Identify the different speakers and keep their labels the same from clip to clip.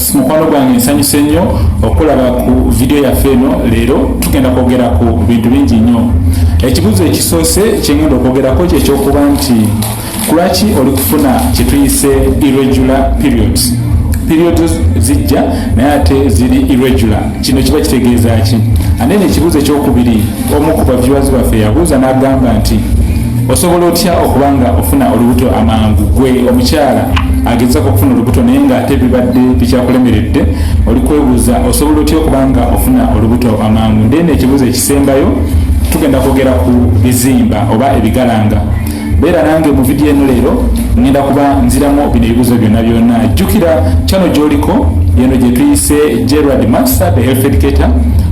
Speaker 1: viewers, mukwano gwange nsanyuse nnyo okulaba ku video yaffe eno leero tugenda kwogera ku bintu bingi nnyo. Ekibuuzo ekisoose kyengenda okwogerako kyekyokuba nti kulaki oli kufuna kye tuyise irregular periods. Periods zijja naye ate ziri irregular. Kino kiba kitegeeza ki? Ate ekibuuzo ekyokubiri omu ku viewers baffe yabuuza n'agamba nti osobola otya okubanga ofuna olubuto amangu gwe omukyala agezako okufuna olubuto naye nga ate bibadde bikyakulemeredde oli kwebuuza osobola otya okubanga ofuna olubuto amangu. Ndene ekibuuzo ekisembayo tugenda kwogera ku bizimba oba ebigalanga. Beera nange mu vidiyo eno leero ngenda kuba nziramu bino ebibuuzo byonna byonna. Jjukira channel gy'oliko yeno gye tuyise Gerald Massa the health educator.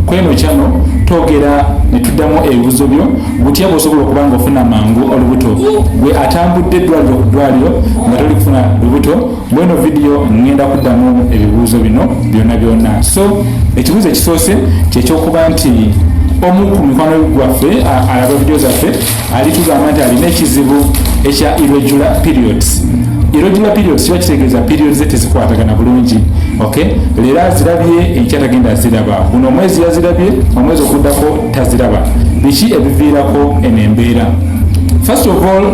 Speaker 1: Kweno channel twogera ne tuddamu ebibuuzo byo butya bw'osobola okubanga ofuna mangu olubuto gwe atambudde eddwaliro ku ddwaliro nga toli kufuna lubuto. Mweno vidiyo ngenda kuddamu ebibuuzo bino byonna byonna. So ekibuuzo ekisoose kyekyokuba nti omu ku mikwano gwaffe alaba vidiyo zaffe ali tugamba nti alina ekizibu ekya irregular periods. Irregular periods kiba kitegeeza periods ze tezikwatagana bulungi. Okay? Leero azirabye ekyatagenda aziraba. Guno omwezi yazirabye, omwezi okuddako taziraba. Biki ebiviirako eno embeera? First of all,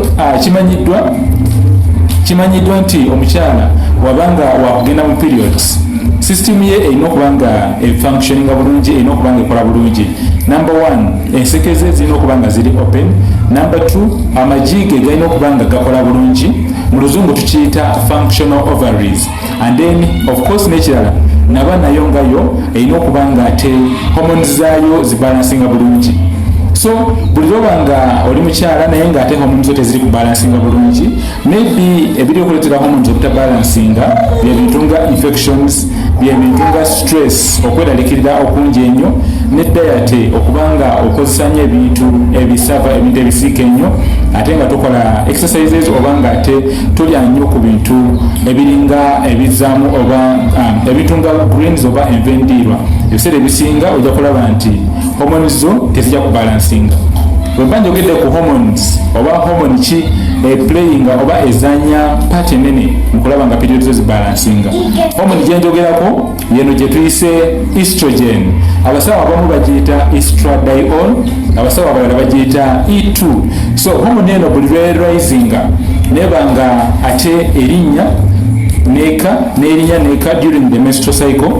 Speaker 1: kimanyiddwa nti omukyala wabanga wakugenda mu periods, system ye erina okuba nga efunctioninga bulungi, erina okuba nga ekola bulungi. Number one, ensekeze zirina okuba nga ziri open. Number two, amajiige galina okuba nga gakola bulungi. Mu luzungu tukiyita functional ovaries. And then of course nekirala naba nayo ngayo erina okuba nga ate hormones zaayo zibalansinga bulungi. So buli lwoba nga oli mukyala naye nga ate hormones zo teziri kubalansinga bulungi, maybe ebiri okuleetera hormones obutabalansinga bye bintu nga infections, bye bintu nga stress, okweralikirira okungi ennyo, ne diet okubanga okozesanya ebintu ebisava, ebintu ebisiika ennyo, ate nga tukola exercises oba nga ate tulya nnyo ku bintu ebiringa ebizaamu oba ebintu nga greens oba envendiirwa. Ebiseera ebisinga ojja kulaba nti hormones zo tezijja kubalansinga. Bwemba njogedde ku hormones oba hormone ki playing oba ezanya part enene mu kulaba nga periods zo zibalansinga. Hormone gye njogerako yeno gye tuyise estrogen. Abasawo abamu bagiyita estradiol, abasawo abalala bagiyita E2. So hormone eno buli lwerisinga neba nga ate erinnya neka during the menstrual cycle,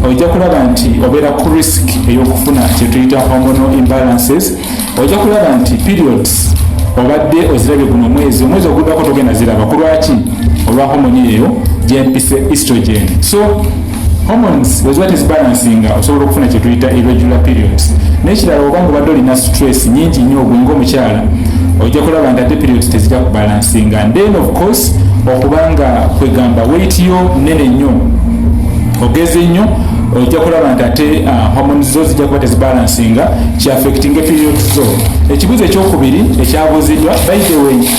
Speaker 1: ojja kulaba nti obeera ku risk ey'okufuna kye tuyita hormonal imbalances. Ojja kulaba nti periods obadde ozirabye guno omwezi oguddako togenda ziraba. Ku lwaki? Olwa hormone eyo gyempise estrogen. So hormones bwe ziba tezibalansinga osobola okufuna kye tuyita irregular periods. N'ekirala obanga obadde olina stress nyingi nnyo ogwe ng'omukyala ojja kulaba nti ate periods tezijja kubalansinga. And then of course okubanga kwegamba weight yo nene nnyo, ogeze nnyo, ojja kulaba nti ate hormones zo zijja kuba tezibalansinga, ki-affecting periods zo. Ekibuuzo ekyokubiri ekyabuuziddwa, by the way,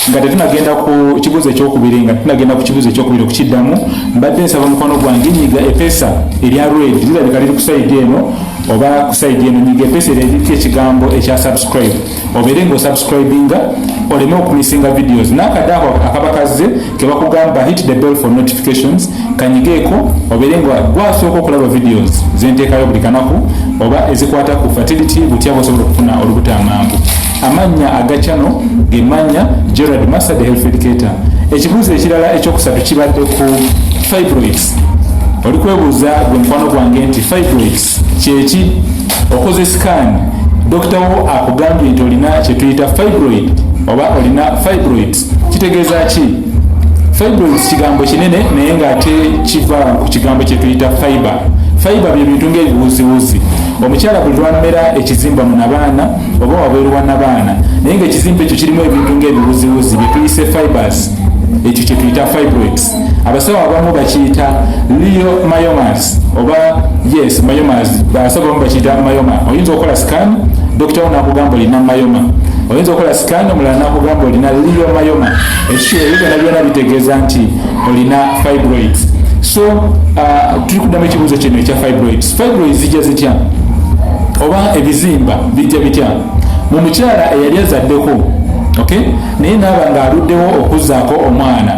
Speaker 1: nga tetunagenda ku kibuuzo ekyokubiri, nga tunagenda ku kibuuzo ekyokubiri okukiddamu, mbadde nsaba mukwano gwange nyiga epesa erya red lirabika liri ku side eno oba ku side eno, nyiga epesa eriko ekigambo ekya subscribe. Obeere ng'osubscribinga oleme okumisinga videos. N'akadaako akaba kazze ke bakugamba hit the bell for notifications, kanyigeeko obeere nga gwasooka okulaba videos zenteekayo buli kanaku oba ezikwata ku fertility, butya bw'osobola okufuna olubuto amangu. Amannya aga channel ge mannya Gerald Massa the health educator. Ekibuuzo ekirala ekyokusatu kibadde ku fibroids. Oli kwebuuza gwe mukwano gwange nti fibroids kyeki? Okoze scan, dokita wo akugambye nti olina kye tuyita fibroid oba olina fibroids. Kitegeeza ki? Fibroids kigambo kinene naye ng'ate kiva ku kigambo kye tuyita fiber. Fiber bye bintu ng'ebiwuziwuzi. Omukyala buli lwamera ekizimba mu nabaana oba wabweru wa nabaana, naye ng'ekizimba ekyo kirimu ebintu ng'ebiwuziwuzi bye tuyise fibers, ekyo kye tuyita fibroids. Abasawo abamu bakiyita leiomyomas oba yes myomas, abasawo abamu bakiyita myoma. Oyinza okukola scan, dokita wo n'akugamba olina myoma. Oyinza okukola scan, omulala n'akugamba olina leiomyoma. Ekyo byonna bitegeeza nti olina fibroids. So tuli kuddamu ekibuuzo kino ekya fibroids. Fibroids zijja zitya oba ebizimba bijja bitya mu mukyala eyali azaddeko? Okay, naye naaba ng'aluddewo okuzzaako omwana,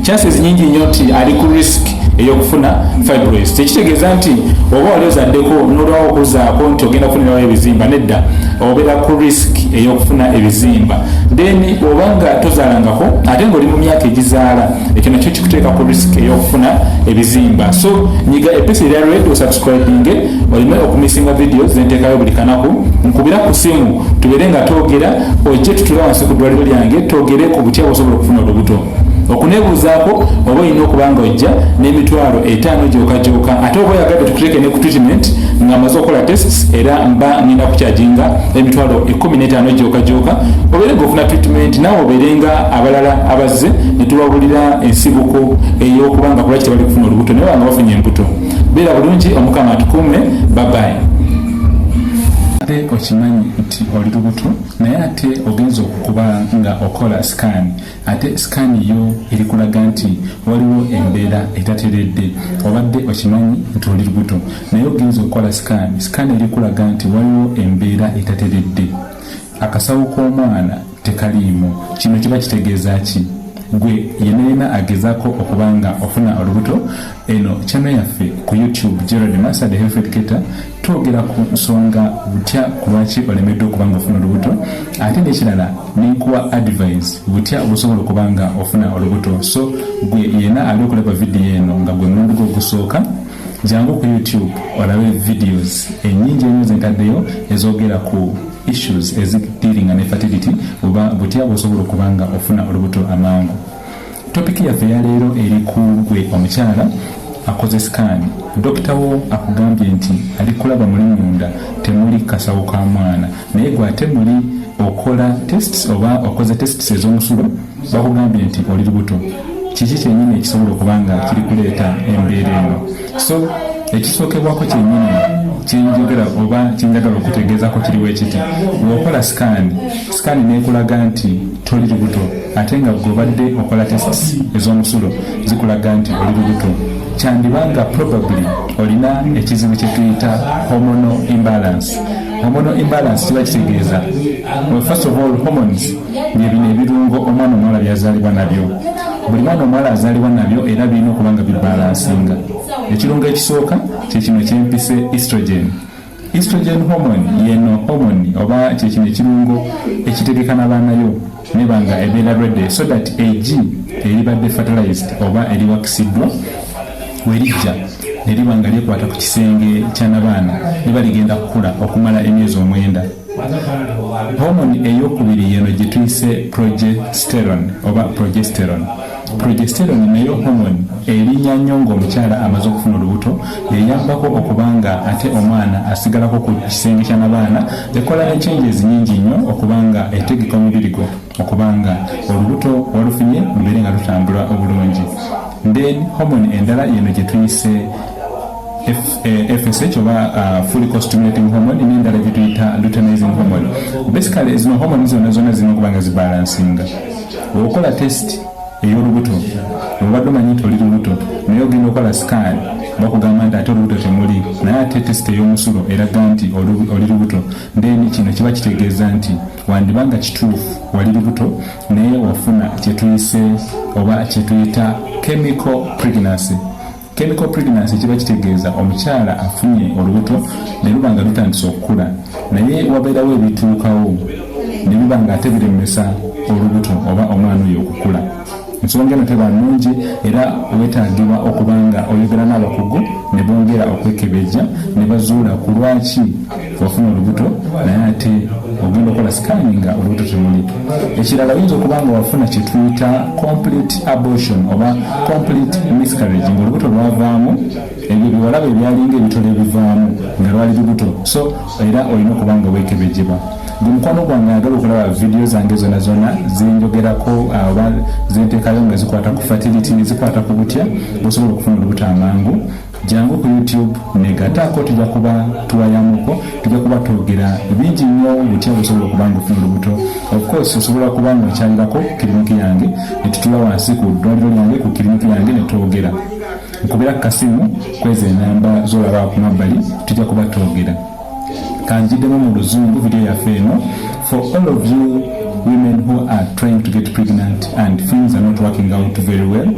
Speaker 1: chances nyingi nnyo nti ali ku risk ey'okufuna fibroids. Tekitegeeza nti oba wali ozaddeko n'olwawo okuzaako nti ogenda kufunirawo ebizimba, nedda, obeera ku risk ey'okufuna ebizimba. Then obanga tozaalangako ate ng'oli mu myaka egizaala, ekyo nakyo kikuteeka ku risk ey'okufuna ebizimba. So nyiga episode ya red osubscribinge olime okumisinga videos zenteekayo buli kanaku, nkubira ku simu tubeere nga twogera, ojje tutule wansi ku ddwaliro lyange twogere ku butya bw'osobola okufuna olubuto. Okuneebuuzaako oba olina okuba nga ojja n'emitwalo 5 gyokka, ate oba oyagadde tukuteeke ne ku treatment nga amaze okukola tests, era mba ngenda kukyajinga emitwalo 15 gyokka, obeere ng'ofuna treatment naawe obeere nga abalala abazze ne tubabulira ensibuko ey'okuba nga kulaki tebali kufuna olubuto naye banga bafunye embuto. Beera bulungi, Omukama atukuume, bye bye. Ate okimanyi nti oli lubuto naye ate ogenza okuba nga okola scan, ate scan yo eri kulaga nti waliwo embeera etateredde. Obadde okimanyi nti oli lubuto naye ogenza okukola scan eri kulaga nti waliwo embeera etateredde. Akasawo k'omwana tekaliimu. Kino kiba kitegeeza ki? Gwe yenna agezaako okubanga ofuna olubuto, eno channel yaffe ku YouTube Gerald Massa the Health Educator twogera ku nsonga butya ku lwaki olemeddwa okubanga ofuna olubuto, ate n'ekirala ninkuwa advice butya obusobola okubanga ofuna olubuto. So gwe yenna ali okulaba vidiyo eno nga gwe mulundi gwo ogusooka, jangu ku YouTube olabe videos ennyingi ennyo zentaddeyo ezoogera ku issues ezidealing ne fertility, oba butya bw'osobola okubanga ofuna olubuto amangu. Topiki yaffe ya leero eri ku gwe omukyala akoze scan, dokita wo akugambye nti ali kulaba muli munda temuli kasawo ka mwana, naye gwe ate muli okola tests oba okoze tests ez'omusulo, bakugambye nti oli lubuto. Kiki kyennyini ekisobola okubanga kiri kuleeta embeera eno? So ekisookebwako kyennyini kyenjogera oba kyenjagala okutegeezako kiriwo ekiti, bw'okola scan neekulaga nti toli lubuto, ate nga gw'obadde okola tests ez'omusulo zikulaga nti oli lubuto, kyandibanga probably olina ekizibu kye tuyita hormonal imbalance. Hormonal imbalance kiba kitegeeza, first of all, hormones bye bino ebirungo omwana omuwala byazaalibwa nabyo. Buli mwana omuwala azaalibwa nabyo era birina okuba nga bibalansinga. Ekirungo ekisooka kyekino kyempise estrogen. Estrogen hormone yeno hormone oba kyekino ekirungo ekitegeka n'abaanayo nebanga ebeera ready so that egg eribadde fertilized oba eriwakisiddwa werijja neribanga lyekwata ku kisenge ky'abaana liba ligenda kukula okumala emyezi 9. Hormone ey'okubiri yeno gye tuyise progesterone oba progesterone. Progesterone nayo hormone erinya nnyo ng'omukyala amaze okufuna olubuto, eyambako okubanga ate omwana asigalako ku kisenge ky'abaana, ekola ne changes nnyingi nnyo okubanga etegeka omubiri gwe okubanga olubuto walufunye lubeere nga lutambula obulungi. Then hormone endala yeno gye tuyise FSH oba follicle stimulating hormone, n'endala gye tuyita luteinizing hormone. Basically zino hormone zonna zirina okubanga zibalansinga. Okola test ey'olubuto, obadde omanyi nti oli lubuto naye ogenda okola scan, bakugamba nti ate olubuto temuli, naye ate test ey'omusulo eraga nti oli lubuto, then kino kiba kitegeeza nti wandibanga kituufu wali lubuto naye wafuna kyetuyise oba kyetuyita chemical pregnancy. Chemical pregnancy kiba kitegeeza omukyala afunye olubuto ne lubanga lutandise okukula naye wabeerawo ebituukawo ne bibanga ate biremesa olubuto oba omwana oyo okukula. Ensonga eno teba nnungi era weetaagibwa okubanga oyogera n'abakugu ne bongera okwekebejja ne bazuula ku lwaki wafuna olubuto naye ate ogenda okola scanning nga olubuto temuli. Ekirala oyinza okubanga wafuna kye tuyita complete abortion oba complete miscarriage, ng'olubuto lwavaamu ebyo biwalaba ebyalinga ebitole ebivaamu nga lwali lubuto. So era olina okubanga weekebejjebwa. Mukwano gwange agala okulaba vidiyo zange zonna zinjogerako oba zenteekayo nga zikwata ku fertility, zikwata ku butya bw'osobola okufuna olubuto amangu, jangu ku YouTube negataako tujja kuba tuwayamuko, tujja kuba twogera bingi nnyo butya bw'osobola okubanga ofuna olubuto. Of course osobola kubanga okyalirako kiriniki yange ne tutula wansi ku ddwaliro lyange ku kiriniki yange ne twogera. Nkubira ku kasimu kweza enamba z'olaba ku mabbali tujja kuba twogera. Kanjiddemu mu luzungu video yaffe eno. For all of you women who are trying to get pregnant and things are not working out very well,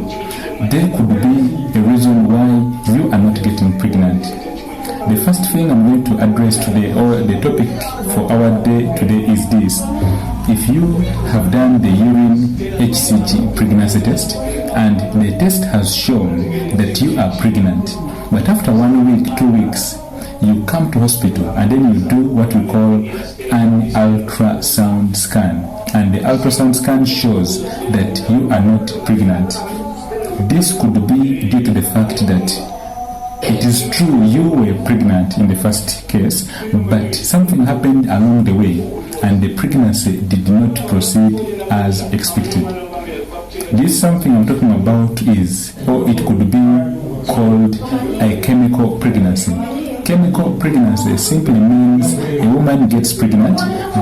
Speaker 1: there could be a reason why you are not getting pregnant. The first thing I'm going to address today, or the topic for our day today, is this. If you have done the urine HCG pregnancy test and the test has shown that you are pregnant, but after 1 week, 2 weeks, you come to hospital and then you do what we call an ultrasound scan, and the ultrasound scan shows that you are not pregnant. This could be due to the fact that it is true you were pregnant in the first case, but something happened along the way and the pregnancy did not proceed as expected. This something I'm talking about is, or it could be called a chemical pregnancy. Chemical pregnancy simply means a woman gets pregnant,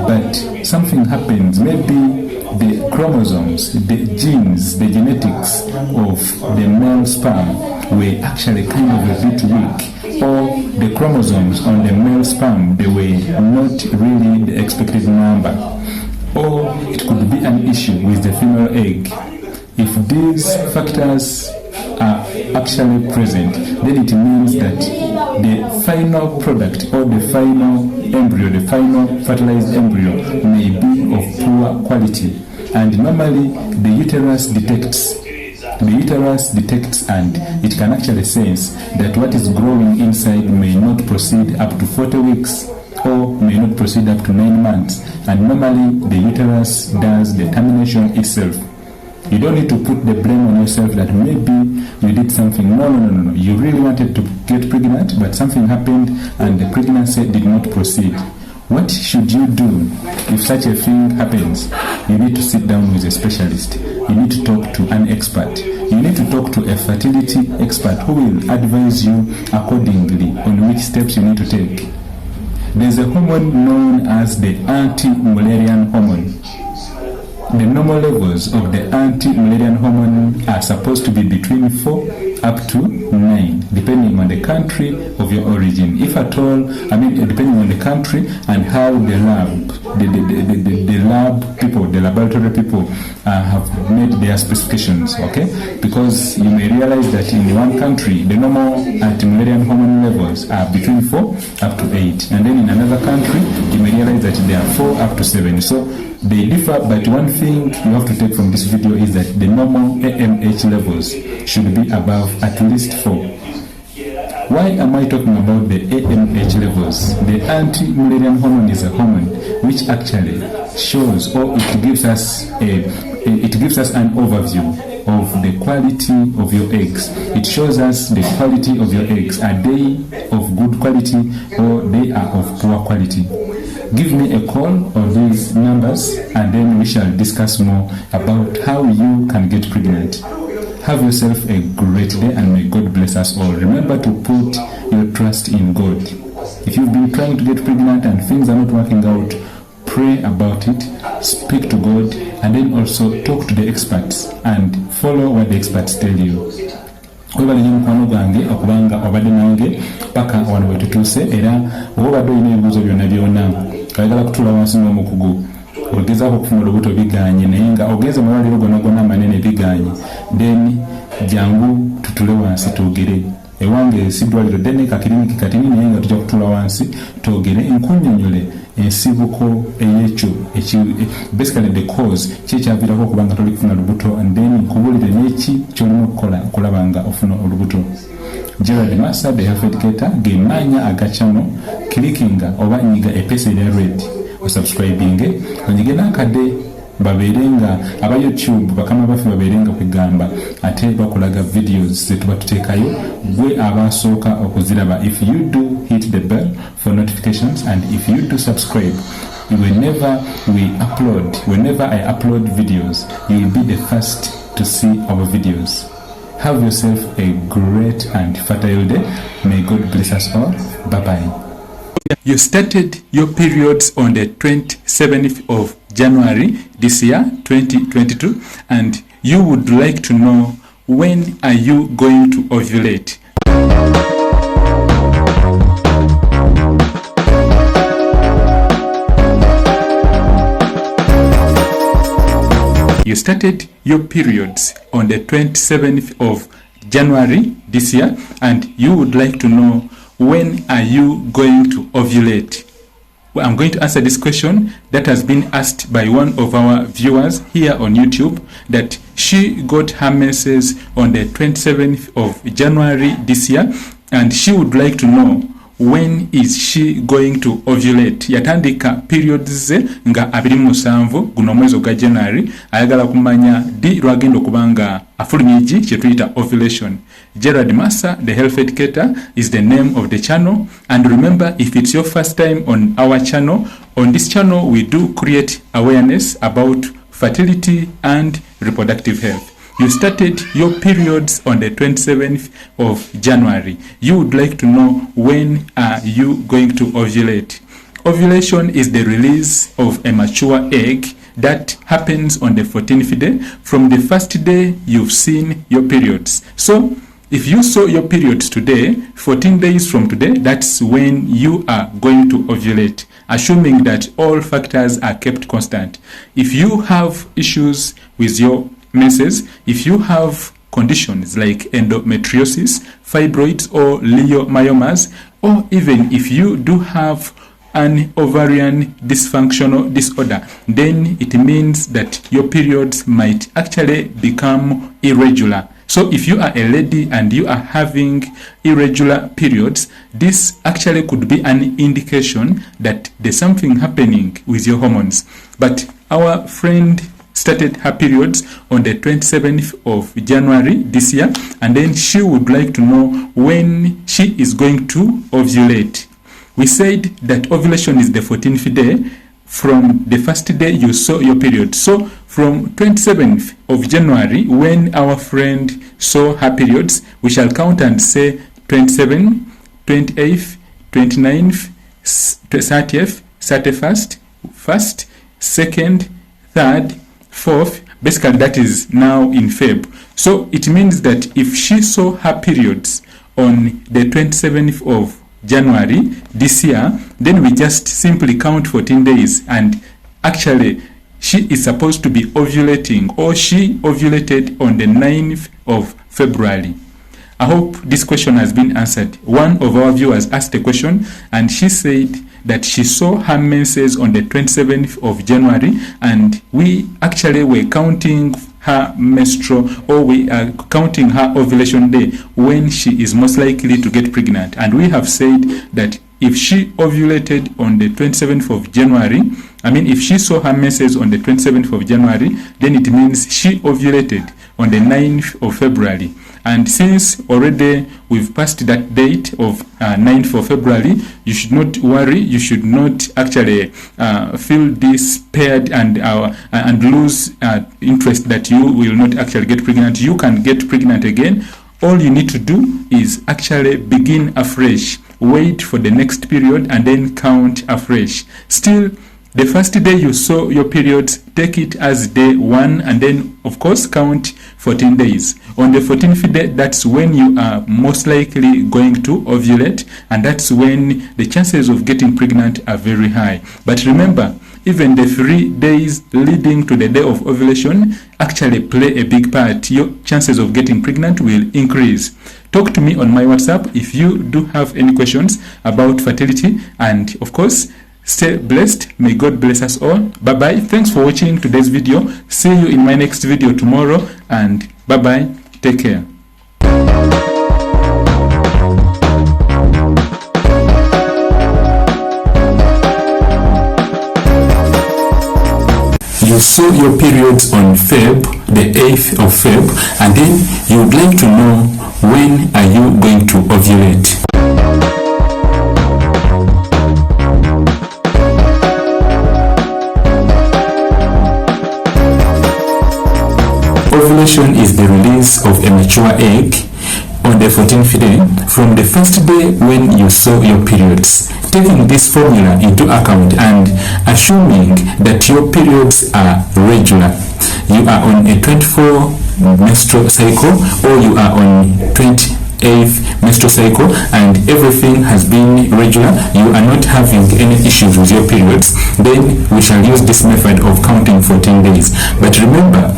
Speaker 1: but something happens. Maybe the chromosomes, the genes, the genetics of the male sperm were actually kind of a bit weak, or the chromosomes on the male sperm, they were not really the expected number, or it could be an issue with the female egg. If these factors are actually present, then it means that the final product or the final embryo, the final fertilized embryo, may be of poor quality. And normally the uterus detects and it can actually sense that what is growing inside may not proceed up to 40 weeks or may not proceed up to 9 months. And normally the uterus does the termination itself. You don't need to put the blame on yourself that maybe you did something. No. You really wanted to get pregnant, but something happened and the pregnancy did not proceed. What should you do if such a thing happens? You need to sit down with a specialist. You need to talk to an expert. You need to talk to a fertility expert who will advise you accordingly on which steps you need to take. There's a hormone known as the anti-Mullerian hormone. The normal levels of the anti-Mullerian hormone are supposed to be between 4 up to 9, depending on the country of your origin. If at all, depending on the country and how the lab people, the laboratory people have made their specifications, okay? Because you may realize that in one country, the normal anti-Mullerian hormone levels are between 4 up to 8. And then in another country, you may realize that they are 4 up to 7. So they differ, but one thing you have to take from this video is that the normal AMH levels should be above at least 4. Why am I talking about the AMH levels? The anti-Mullerian hormone is a hormone which actually shows, or it gives us an overview of the quality of your eggs. It shows us the quality of your eggs. Are they of good quality or they are of poor quality? Give me a call on these numbers and then we shall discuss more about how you can get pregnant. Have yourself a great day and may God bless us all. Remember to put your trust in God. If you've been trying to get pregnant and things are not working out, pray about it, speak to God, and then also talk to the experts and follow what the experts tell you. Webale nnyo mukwano gwange okubanga obadde nange paka wano we tutuuse, era obadde olina ebibuuzo byonna oyagala kutuula wansi n'omukugu ogezaako okufuna olubuto biganye, naye nga ogenze mu malwaliro gonna amanene biganye, then jangu tutule wansi twogere. Ewange si ddwaliro ddene kakiriniki katini, naye nga tujja kutuula wansi twogere nkunnyonnyole ensibuko ey'ekyo basically the cause kyekyaviirako okubanga toli kufuna lubuto, and then nkubuulire n'eki kyolina okukola okulaba nga ofuna olubuto. Gerald Massa, the health educator, gemanya agachano clickinga oba nyiga epesa ya red osubscribinge onyige nakade baberenga aba YouTube bakama bafi baberenga kwegamba ate bakulaga videos zetuba tutekayo gwe abasooka okuziraba. If you do hit the bell for notifications and if you do subscribe, whenever I upload videos, you will be the first to see our videos. Have yourself a great and fertile day. May God bless us all. Bye-bye. You started your periods on the 27th of January this year, 2022, and you would like to know when are you going to ovulate. you started your periods on the 27th of January this year, and you would like to know when are you going to ovulate. Well, I'm going to answer this question that has been asked by one of our viewers here on YouTube, that she got her menses on the 27th of January this year, and she would like to know when is she going to ovulate. Yatandika periods ze nga 27 guno mwezi gwa January, ayagala kumanya di lwagenda okubanga afulumya eki kye tuyita ovulation. Gerald Massa, the health educator, is the name of the channel. And remember, if it's your first time on our channel, on this channel we do create awareness about fertility and reproductive health. You started your periods on the 27th of January. You would like to know when are you going to ovulate. Ovulation is the release of a mature egg that happens on the 14th day from the first day you've seen your periods. So if you saw your periods today, 14 days from today, that's when you are going to ovulate, assuming that all factors are kept constant. If you have issues with your menses, if you have conditions like endometriosis, fibroids or leiomyomas, or even if you do have an ovarian dysfunctional disorder, then it means that your periods might actually become irregular. So if you are a lady and you are having irregular periods, this actually could be an indication that there's something happening with your hormones. But our friend started her periods on the 27th of January this year, and then she would like to know when she is going to ovulate. We said that ovulation is the 14th day from the first day you saw your period. So from 27th of January, when our friend saw her periods, we shall count and say 27th, 28th, 29th, 30th, 31st, 1st, 2nd, 3rd, 4th. Basically that is now in Feb. So it means that if she saw her periods on the 27th of January this year, then we just simply count 14 days, and actually she is supposed to be ovulating, or she ovulated on the 9th of February. I hope this question has been answered. One of our viewers asked a question and she said that she saw her menses on the 27th of January, and we actually were counting her menstrual, or we are counting her ovulation day when she is most likely to get pregnant. And we have said that if she ovulated on the 27th of January, if she saw her menses on the 27th of January, then it means she ovulated on the 9th of February. And since already we've passed that date of 9th of February, you should not worry. You should not actually feel despaired and lose interest that you will not actually get pregnant. You can get pregnant again. All you need to do is actually begin afresh. Wait for the next period and then count afresh. Still, the first day you saw your periods, take it as day 1, and then of course count 14 days. On the 14th day, that's when you are most likely going to ovulate, and that's when the chances of getting pregnant are very high. But remember, even the 3 days leading to the day of ovulation actually play a big part. Your chances of getting pregnant will increase. Talk to me on my WhatsApp if you do have any questions about fertility, and of course, stay blessed. May God bless us all. Bye bye. Thanks for watching today's video. See you in my next video tomorrow, and bye bye. Take care. You saw your periods on the 8th of Feb, and then you would like to know when are you going to ovulate. Ovulation is the release of a mature egg on the 14th day from the first day when you saw your periods. Taking this formula into account and assuming that your periods are regular, you are on a 24 menstrual cycle, or you are on 8th menstrual cycle and everything has been regular, you are not having any issues with your periods, then we shall use this method of counting 14 days. But remember,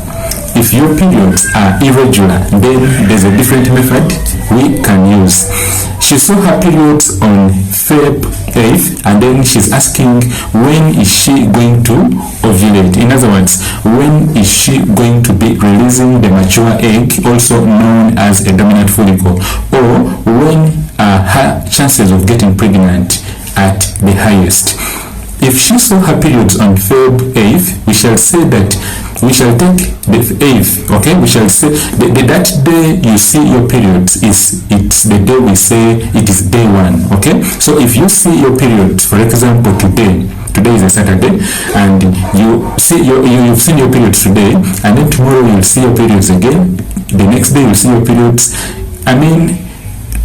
Speaker 1: if your periods are irregular, then there's a different method we can use. She saw her periods on Feb 8th and then she's asking when is she going to ovulate. In other words, when is she going to be releasing the mature egg, also known as a dominant follicle, or when are her chances of getting pregnant at the highest. If she saw her periods on Feb 8th, we shall say that we shall take the 8th, okay? We shall say that day you see your periods it's the day we say it is day 1, okay? So if you see your periods, for example, today is a Saturday, and you've seen your periods today, and then tomorrow you'll see your periods again, the next day you'll see your periods. I mean,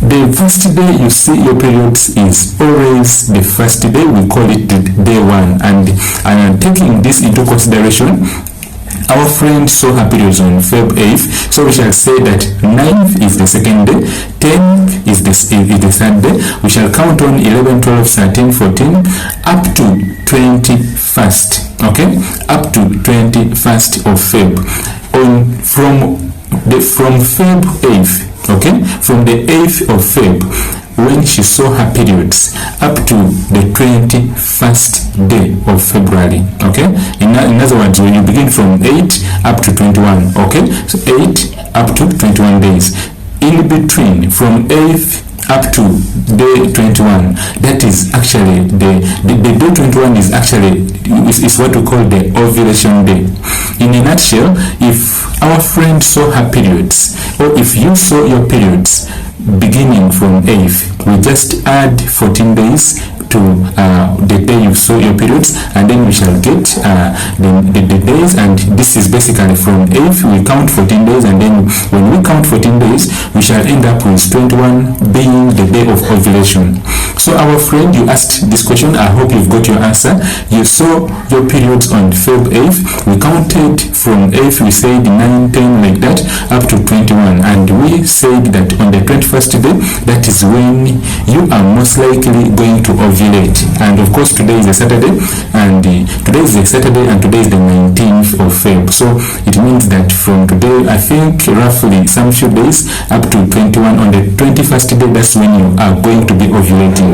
Speaker 1: the first day you see your periods is always the first day. We call it day 1, and taking this into consideration, our friend saw her periods on Feb 8th, so we shall say that 9th is the second day, 10th is the third day. We shall count on 11, 12, 13, 14, up to 21st, okay? Up to 21st of Feb. From Feb 8th, okay? From the 8th of Feb, when she saw her periods, up to the 21st day of February, okay? In other words, when you begin from 8 up to 21, okay? So 8 up to 21 days. In between, from 8th up to day 21, that is actually the day 21 is actually is what we call the ovulation day. In a nutshell, if our friend saw her periods, or if you saw your periods beginning from 8th, we just add 14 days to the day you saw your periods, and then we shall get the days, and this is basically from 8th we count 14 days, and then when we count 14 days we shall end up with 21 being the day of ovulation. So our friend, you asked this question, I hope you've got your answer. You saw your periods on Feb 8th, we counted from 8th, we said 9, 10 like that up to 21, and we said that on the 21st day, that is when you are most likely going to ovulate. And of course today is a Saturday, and today is the 19th of Feb, so it means that from today, I think roughly some few days up to 21, on the 21st day, that's when you are going to be ovulating.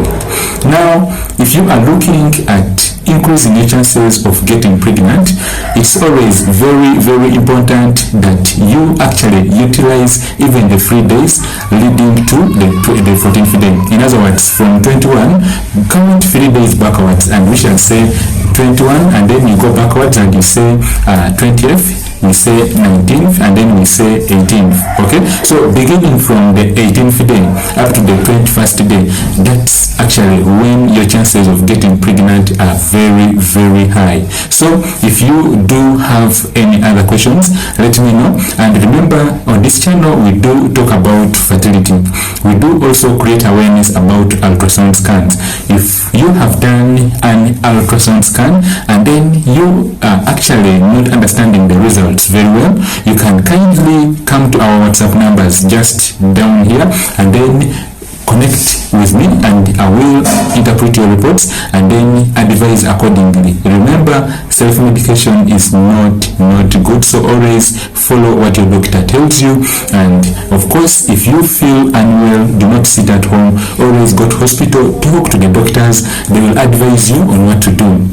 Speaker 1: Now, if you are looking at increasing your chances of getting pregnant, it's always very, very important that you actually utilize even the 3 days leading to the 14th day. In other words, from 21, count 3 days backwards, and we shall say 21, and then you go backwards and you say 20th, we say 19th, and then we say 18th, okay? So beginning from the 18th day up to the 21st day, that's actually when your chances of getting pregnant are very, very high. So if you do have any other questions, let me know. And remember, on this channel we do talk about fertility. We do also create awareness about ultrasound scans. If you have done an ultrasound scan and then you are actually not understanding the results very well, you can kindly come to our WhatsApp numbers just down here, and then connect with me, and I will interpret your reports and then advise accordingly. Remember, self-medication is not good, so always follow what your doctor tells you. And of course, if you feel unwell, do not sit at home, always go to hospital, talk to the doctors, they will advise you on what to do.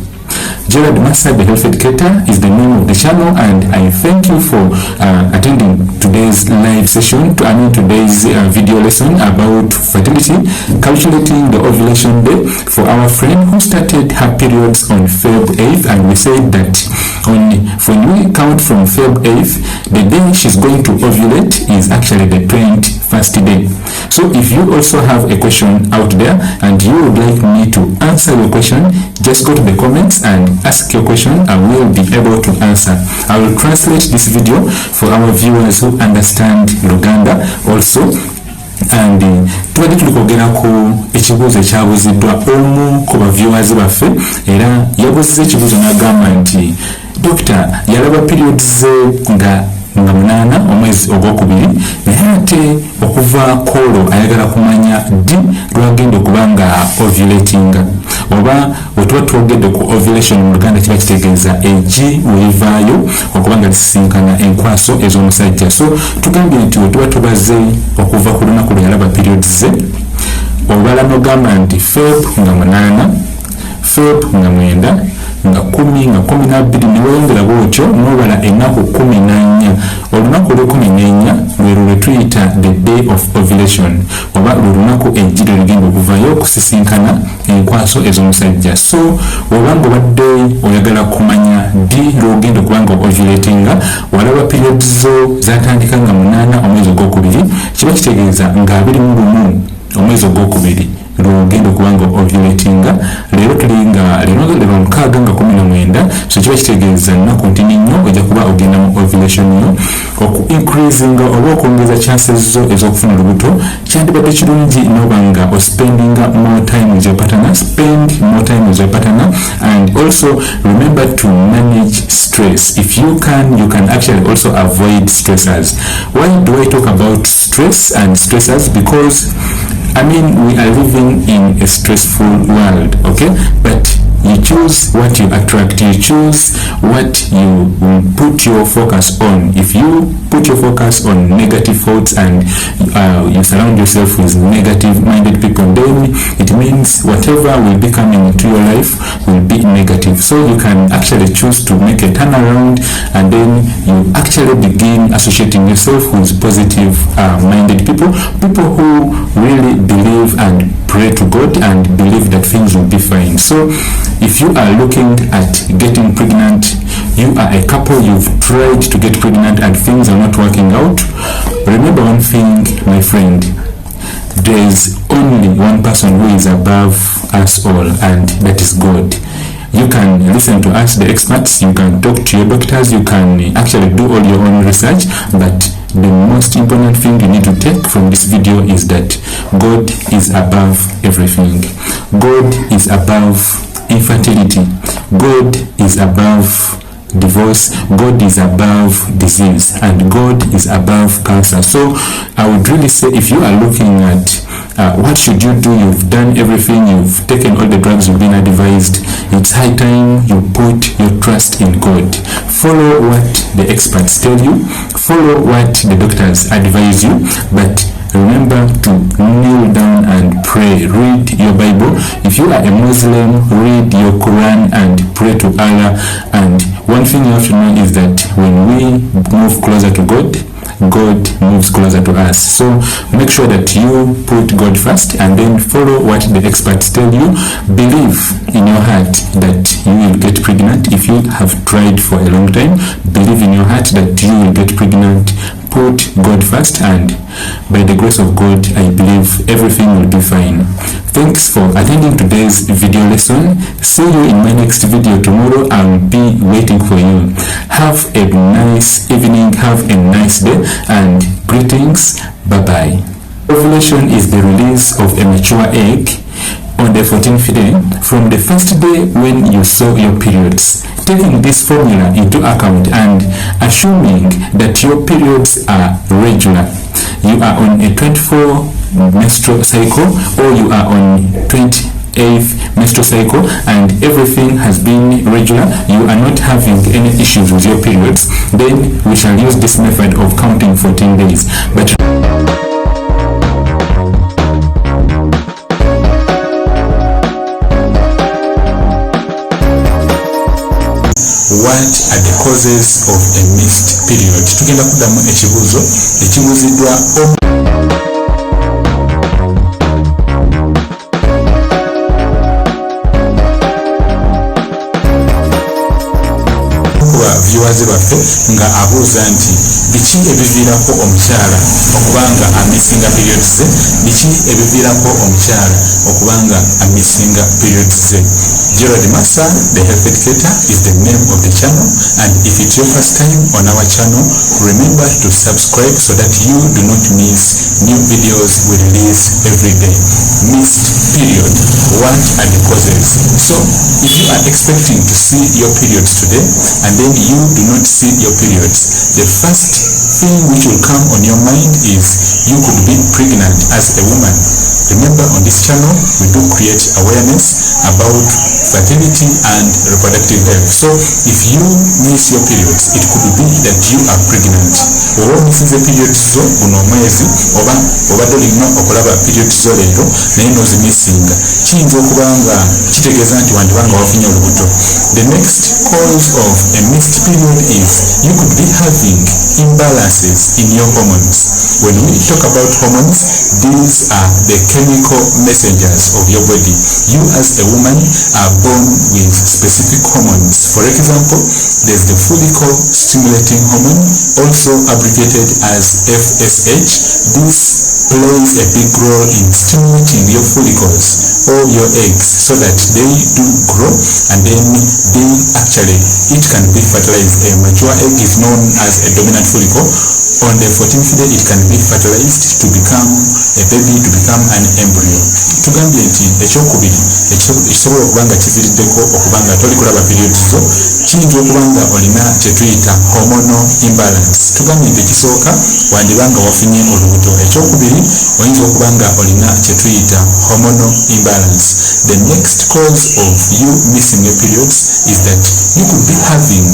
Speaker 1: Gerald Massa, the health educator, is the name of the channel, and I thank you for attending today's live session, today's video lesson about fertility, calculating the ovulation day for our friend who started her periods on Feb 8th, and we said that when we count from Feb 8th, the day she's going to ovulate is actually the 21st day. So if you also have a question out there and you would like me to answer your question, just go to the comments and ask your question. I will be able to answer. I will translate this video for our viewers who understand Luganda also. And tubadde tuli kwogera ku ekibuuzo ekyabuuziddwa omu ku baviewers baffe, era yabuuziza ekibuuzo n'agamba nti dokita yalaba periods ze nga nga 8 omwezi ogwokubiri, naye ate okuva koolo ayagala kumanya ddi lwagenda okuba nga ovulatinga, oba bwe tuba twogedde ku ovulation mu Luganda kiba kitegeeza eggi weevaayo okuba nga lisisinkana enkwaso ez'omusajja. So tugambye nti bwe tuba tubaze okuva ku lunaku lwe yalaba periods ze, obala n'ogamba nti Feb nga 8, Feb nga 9, nga 10, nga 12, ne weyongera bwotyo n'obala ennaku 14. Olunaku lwe-14 lwe tuyita the day of ovulation, oba lwe lunaku eggi lwe ligenda okuvaayo okusisinkana enkwaso ez'omusajja. So obanga obadde oyagala kumanya ddi lwogenda okuba nga ovulatinga, walaba periods zo zatandika nga 8 omwezi ogwokubiri, kiba kitegeeza nga 21 omwezi ogwokubiri lwogenda okuba nga ovulatinga. Leero tuli nga lero 6 nga 19, so kiba kitegeeza nnaku ntini nnyo ojja kuba ogenda mu ovulation yo. Oku increasinga oba okwongeza chances zo ez'okufuna olubuto, kyandibadde kirungi n'oba nga ospendinga more time with your partner, spend more time with your partner, and also remember to manage stress. If you can actually also avoid stressors. Why do I talk about stress and stressors? Because I mean, we are living in a stressful world, okay? But you choose what you attract, you choose what you put your focus on. If you put your focus on negative thoughts and you surround yourself with negative-minded people, then it means whatever will be coming into your life will be negative. So you can actually choose to make a turnaround, and then you actually begin associating yourself with positive-minded people who really believe and pray to God and believe that things will be fine. So if you are looking at getting pregnant, you are a couple, you've tried to get pregnant and things are not working out, remember one thing, my friend: there is only one person who is above us all, and that is God. You can listen to us, the experts, you can talk to your doctors, you can actually do all your own research, but the most important thing you need to take from this video is that God is above everything. God is above infertility. God is above divorce. God is above disease, and God is above cancer. So I would really say, if you are looking at what should you do, you've done everything, you've taken all the drugs you've been advised, it's high time you put your trust in God. Follow what the experts tell you, follow what the doctors advise you, but remember to kneel down and pray. Read your Bible. If you are a Muslim, read your Quran and pray to Allah. And one thing you have to know is that when we move closer to God, God moves closer to us. So make sure that you put God first, and then follow what the experts tell you. Believe in your heart that you will get pregnant. If you have tried for a long time, believe in your heart that you will get pregnant. Put God first, and by the grace of God, I believe everything will be fine. Thanks for attending today's video lesson. See you in my next video tomorrow. I'll be waiting for you. Have a nice evening, have a nice day, and greetings. Bye-bye. Ovulation is the release of a mature egg on the 14th day from the first day when you saw your periods. Taking this formula into account and assuming that your periods are regular, you are on a 24 menstrual cycle, or you are on 28th menstrual cycle, and everything has been regular, you are not having any issues with your periods, then we shall use this method of counting 14 days. But what are the causes of a missed period? Tugenda kuddamu ekibuuzo ekibuuziddwa viewers baffe nga abuuza nti biki ebiviirako omukyala okubanga amisinga periods ze, biki ebiviirako omukyala okubanga amisinga periods ze. Gerald Massa, the health educator, is the name of the channel, and if it's your first time on our channel, remember to subscribe so that you do not miss new videos we release every day. missed period, what are the causes? So if you are expecting to see your periods today and then you do not see your periods, the first thing which will come on your mind is you could be pregnant as a woman. Remember, on this channel we do create awareness about fertility and reproductive health. So if you miss your periods, it could be that you are pregnant. Oba omisize periods zo guno omwezi oba obadde olina okulaba periods zo leero naye n'ozimisinga, kiyinza okuba nga kitegeeza nti wandibanga wafunye olubuto. The next cause of a missed period is you could be having imbalances in your hormones. When we talk about hormones, these are the chemical messengers of your body. You as a woman are born with specific hormones. For example, there's the follicle stimulating hormone, also abbreviated as FSH. This plays a big role in stimulating your follicles or your eggs so that they do grow and then it can be fertilized. A mature egg is known as a dominant follicle. On the 14th day, it can be fertilized to become a baby, to become an embryo. Tugambye nti ekyokubiri ekisobola okuba nga kiviriddeko okuba nga toli kulaba periods zo kiyinza okuba nga olina kye tuyita hormonal imbalance. Tugambye nti ekisooka wandibanga wafunye olubuto. Ekyokubiri oyinza okuba nga olina kye tuyita hormonal imbalance. The next cause of you missing your periods is that you could be having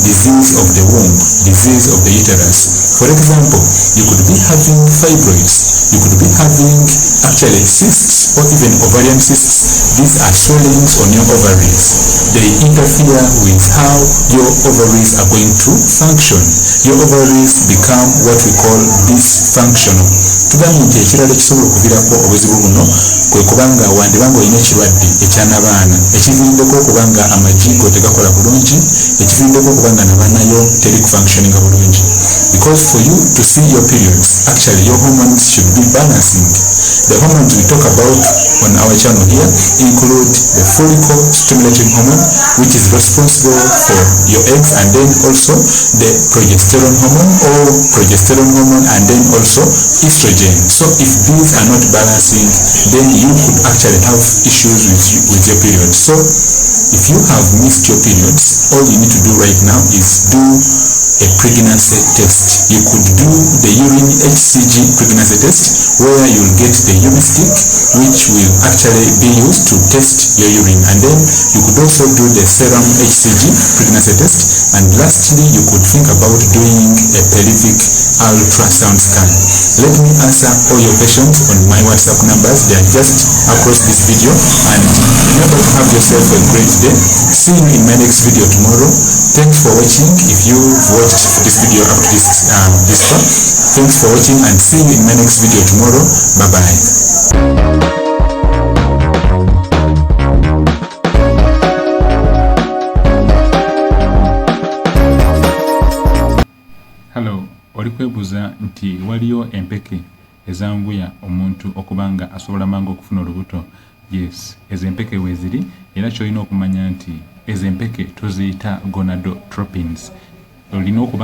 Speaker 1: disease of the womb, disease of the uterus. For example, you could be having fibroids, you could be having actually cysts or even ovarian cysts. These are swellings on your ovaries. They interfere with how your ovaries are going to function. Your ovaries become what we call dysfunctional. Tugambye nti ekirala ekisobola okuviirako obuzibu buno kwe kubanga wandibanga olina ekirwadde ekyanabaana ekiviiriddeko okuba nga amajigo tegakola bulungi, ekiviiriddeko okuba nga nabaanayo teri kufunctioninga bulungi. Because for you to see your periods, actually your hormones should be balancing. The hormones we talk about on our channel here include the follicle stimulating hormone, which is responsible for your eggs, and then also the progesterone hormone and then also estrogen. So if these are not balancing, then you could actually have issues with your periods. So if you have missed your periods, all you need to do right now is do a pregnancy test. You could do the urine HCG pregnancy test where you'll get the urine stick which will actually be used to test your urine, and then you could also do the serum HCG pregnancy test, and lastly you could think about doing a pelvic ultrasound scan. Let me answer all your questions on my WhatsApp numbers. They are just across this video, and remember to have yourself a great day. See you in my next video tomorrow. Thanks for watching. If you've watched this video up to this part, thanks for watching and see you in my next video tomorrow. Bye bye. Hello, oli kwebuuza nti waliyo empeke ezanguya omuntu okubanga asobola mangu okufuna olubuto? Yes, ezo empeke weeziri, era kyolina okumanya nti ezo empeke tuziyita gonadotropins. Olina okuba